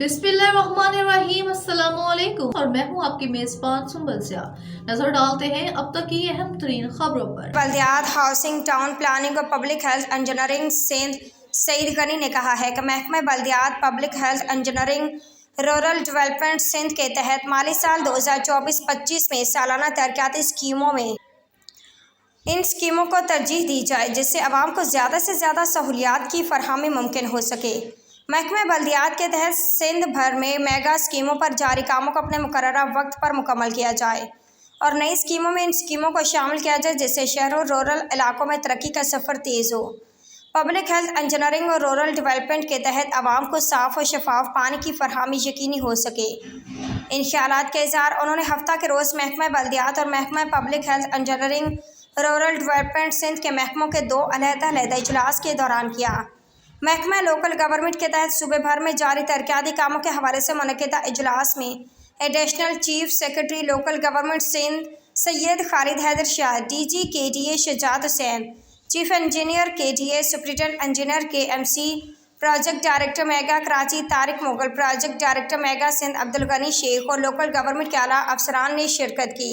बिस्मिल्लाहिर्रहमानिर्रहीम अस्सलामुअलैकुम और मैं हूं आपकी मेजबान सुंबल सिया। नजर डालते हैं अब तक की अहम तरीन खबरों पर। बल्दियात, हाउसिंग, टाउन प्लानिंग और public health engineering Sindh Saeed Ghani ने कहा है कि महकमा बल्दियात, public health engineering, rural development Sindh के तहत माली साल 2024-25 में सालाना तरक्याती स्कीमों में इन स्कीमों को तरजीह दी जाए जिससे आवाम को ज़्यादा से ज़्यादा सहूलियात की फरहमी मुमकिन हो सके। महकमा बल्दियात के तहत सिंध भर में मेगा स्कीमों पर जारी कामों को अपने मुकर्ररा वक्त पर मुकम्मल किया जाए और नई स्कीमों में इन स्कीमों को शामिल किया जाए जिससे शहरों रूरल इलाकों में तरक्की का सफ़र तेज़ हो। पब्लिक हेल्थ इंजीनियरिंग और रूरल डेवलपमेंट के तहत आवाम को साफ़ और शफाफ पानी की फरहमी यकीनी हो सके। इन ख्यालात का इज़हार उन्होंने हफ्ता के रोज़ महकमा बल्दियात और महकमा public health engineering rural development Sindh के महकमों के 2 अलहदा इजलास के दौरान किया। महकमा लोकल गवर्नमेंट के तहत सूबे भर में जारी तरक्याती कामों के हवाले से मुनक़िदा इजलास में additional chief secretary local government Sindh Syed Khalid Haider Shah, DG KDA Shujaat Hussain, chief engineer KDA, superintendent engineer KMC, project director mega Karachi Tariq Mughal, project director mega Sindh Abdul Ghani Sheikh और लोकल गवर्नमेंट के आला अफसरान ने शिरकत की।